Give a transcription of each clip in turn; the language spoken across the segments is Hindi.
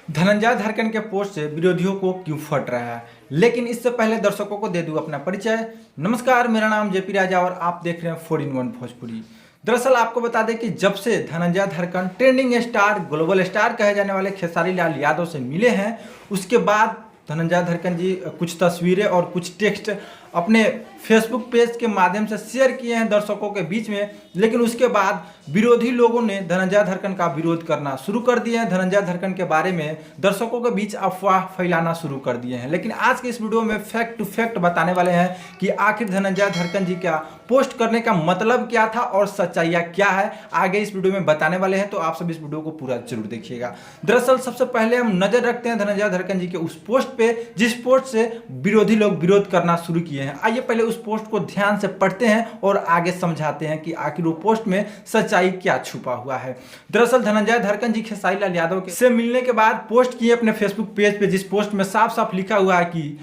धनंजय धरकन के पोस्ट से विरोधियों को क्यों फट रहा है, लेकिन इससे पहले दर्शकों को दे दूं अपना परिचय। नमस्कार, मेरा नाम जेपी राजा और आप देख रहे हैं 4-in-1 भोजपुरी। दरअसल आपको बता दें कि जब से Dhananjay धरकन trending star, global star कहे जाने वाले खेसारी लाल यादव से मिले हैं, उसके बाद धनंजय धरकन जी कुछ तस्वीरें और कुछ टेक्स्ट अपने फेसबुक पेज के माध्यम से शेयर किए हैं दर्शकों के बीच में। लेकिन उसके बाद विरोधी लोगों ने धनंजय धरकन का विरोध करना शुरू कर दिए हैं। धनंजय धरकन के बारे में दर्शकों के बीच अफवाह फैलाना शुरू कर दिए हैं। लेकिन आज के इस वीडियो में फैक्ट टू फैक्ट बताने वाले हैं कि आखिर धनंजय धरकन जी का पोस्ट करने का मतलब क्या था और सच्चाइयाँ क्या है, आगे इस वीडियो में बताने वाले हैं। तो आप सब इस वीडियो को पूरा जरूर देखिएगा। दरअसल सबसे पहले हम नजर रखते हैं धनंजय धरकन जी के उस पोस्ट पे जिस पोस्ट से विरोधी लोग विरोध करना शुरू किए हैं। आइए पहले उस पोस्ट को ध्यान से पढ़ते हैं और आगे समझाते हैं कि आखिर वो पोस्ट में सच्चाई क्या छुपा हुआ है। दरअसल धनंजय धरकन जी खेसारी लाल यादव से मिलने के बाद पोस्ट किए अपने फेसबुक पेज पे, जिस पोस्ट में साफ साफ लिखा हुआ है कि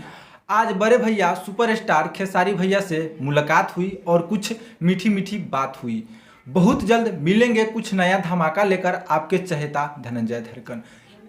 आज बड़े भैया सुपरस्टार खेसारी भैया से मुलाकात हुई और कुछ मीठी मीठी बात हुई। बहुत जल्द मिलेंगे कुछ नया धमाका लेकर आपके चहेता धनंजय धरकन।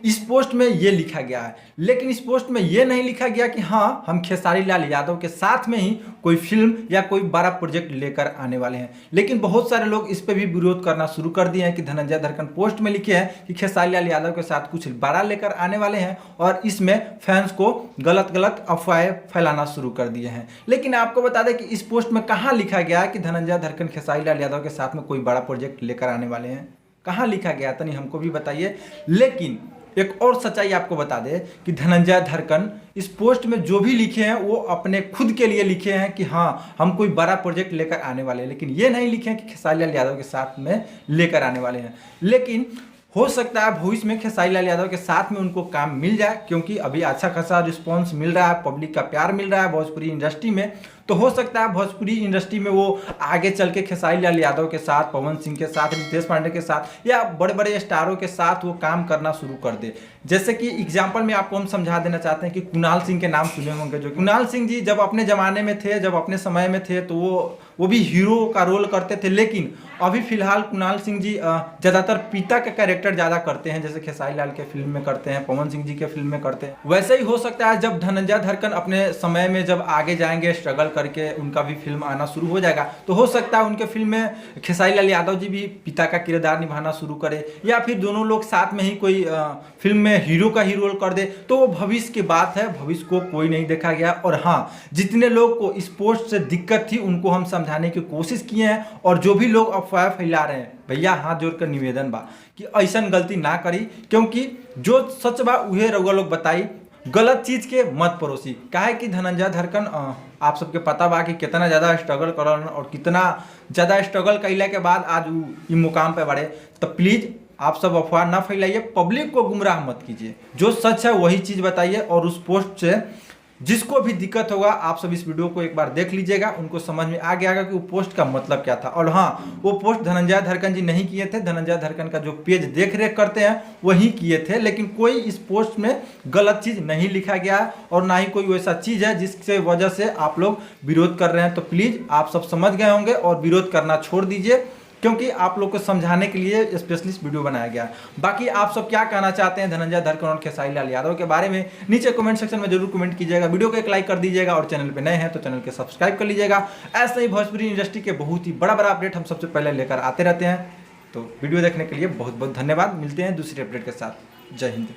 इस पोस्ट में ये लिखा गया है, लेकिन इस पोस्ट में ये नहीं लिखा गया कि हाँ हम खेसारी लाल यादव के साथ में ही कोई फिल्म या कोई बड़ा प्रोजेक्ट लेकर आने वाले हैं। लेकिन बहुत सारे लोग इस पे भी विरोध करना शुरू कर दिए हैं कि धनंजय धरकन पोस्ट में लिखे हैं कि खेसारी लाल यादव के साथ कुछ बड़ा लेकर आने वाले हैं और इसमें फैंस को गलत गलत अफवाहें फैलाना शुरू कर दिए हैं। लेकिन आपको बता दें कि इस पोस्ट में कहाँ लिखा गया है कि धनंजय धरकन खेसारी लाल यादव के साथ में कोई बड़ा प्रोजेक्ट लेकर आने वाले हैं, कहाँ लिखा गया तनी हमको भी बताइए। लेकिन एक और सच्चाई आपको बता दे कि धनंजय धरकन इस पोस्ट में जो भी लिखे हैं वो अपने खुद के लिए लिखे हैं कि हाँ हम कोई बड़ा प्रोजेक्ट लेकर आने वाले हैं, लेकिन ये नहीं लिखे हैं कि खेसारी लाल यादव के साथ में लेकर आने वाले हैं। लेकिन हो सकता है भविष्य में खेसारी लाल यादव के साथ में उनको काम मिल जाए, क्योंकि अभी अच्छा खासा रिस्पॉन्स मिल रहा है, पब्लिक का प्यार मिल रहा है भोजपुरी इंडस्ट्री में। तो हो सकता है भोजपुरी इंडस्ट्री में वो आगे चल के खेसारी लाल यादव के साथ, पवन सिंह के साथ, रितेश पांडे के साथ या बड़े बड़े स्टारों के साथ वो काम करना शुरू कर दे। जैसे कि एग्जाम्पल में आपको हम समझा देना चाहते हैं कि कुणाल सिंह के नाम सुने होंगे। जो कुणाल सिंह जी जब अपने ज़माने में थे, जब अपने समय में थे, तो वो भी हीरो का रोल करते थे। लेकिन अभी फिलहाल कुणाल सिंह जी ज़्यादातर पिता का कैरेक्टर ज़्यादा करते हैं, जैसे खेसारी लाल के फिल्म में करते हैं, पवन सिंह जी के फिल्म में करते हैं। वैसे ही हो सकता है जब धनंजय धरकन अपने समय में जब आगे जाएंगे, स्ट्रगल करके उनका भी फिल्म आना शुरू हो जाएगा, तो हो सकता है उनके फिल्म में खेसारी लाल यादव जी भी पिता का किरदार निभाना शुरू करे, या फिर दोनों लोग साथ में ही कोई फिल्म में हीरो का ही रोल कर दे। तो वो भविष्य की बात है, भविष्य को कोई नहीं देखा गया। और हाँ, जितने लोग को इस पोस्ट से दिक्कत थी उनको हम समझाने की कोशिश किए हैं, और जो भी लोग अफवाह फैला रहे हैं, भैया हाथ जोड़कर निवेदन बा कि ऐसा गलती ना करी, क्योंकि जो सच बा उहे रउआ लोग बताई, गलत चीज के मत परोसी। काहे कि धनंजय धरकन आप सबके पता बा कि कितना ज़्यादा स्ट्रगल करन और कितना ज़्यादा स्ट्रगल कैला के बाद आज इ मुकाम पे बढ़े। तो प्लीज़ आप सब अफवाह ना फैलाइए, पब्लिक को गुमराह मत कीजिए, जो सच है वही चीज़ बताइए। और उस पोस्ट से जिसको भी दिक्कत होगा, आप सब इस वीडियो को एक बार देख लीजिएगा, उनको समझ में आ गया कि वो पोस्ट का मतलब क्या था। और हाँ, वो पोस्ट धनंजय धरकन जी नहीं किए थे, धनंजय धरकन का जो पेज देख रेख करते हैं वही किए थे। लेकिन कोई इस पोस्ट में गलत चीज़ नहीं लिखा गया और ना ही कोई वैसा चीज़ है जिससे वजह से आप लोग विरोध कर रहे हैं। तो प्लीज़ आप सब समझ गए होंगे और विरोध करना छोड़ दीजिए, क्योंकि आप लोग को समझाने के लिए स्पेशलिस्ट वीडियो बनाया गया है। बाकी आप सब क्या कहना चाहते हैं धनंजय धरकन और खेसारी लाल यादव के बारे में, नीचे कमेंट सेक्शन में जरूर कमेंट कीजिएगा। वीडियो को एक लाइक कर दीजिएगा और चैनल पे नए हैं तो चैनल के सब्सक्राइब कर लीजिएगा। ऐसे ही भोजपुरी इंडस्ट्री के बहुत ही बड़ा बड़ा अपडेट हम सबसे पहले लेकर आते रहते हैं। तो वीडियो देखने के लिए बहुत बहुत धन्यवाद। मिलते हैं दूसरे अपडेट के साथ। जय हिंद।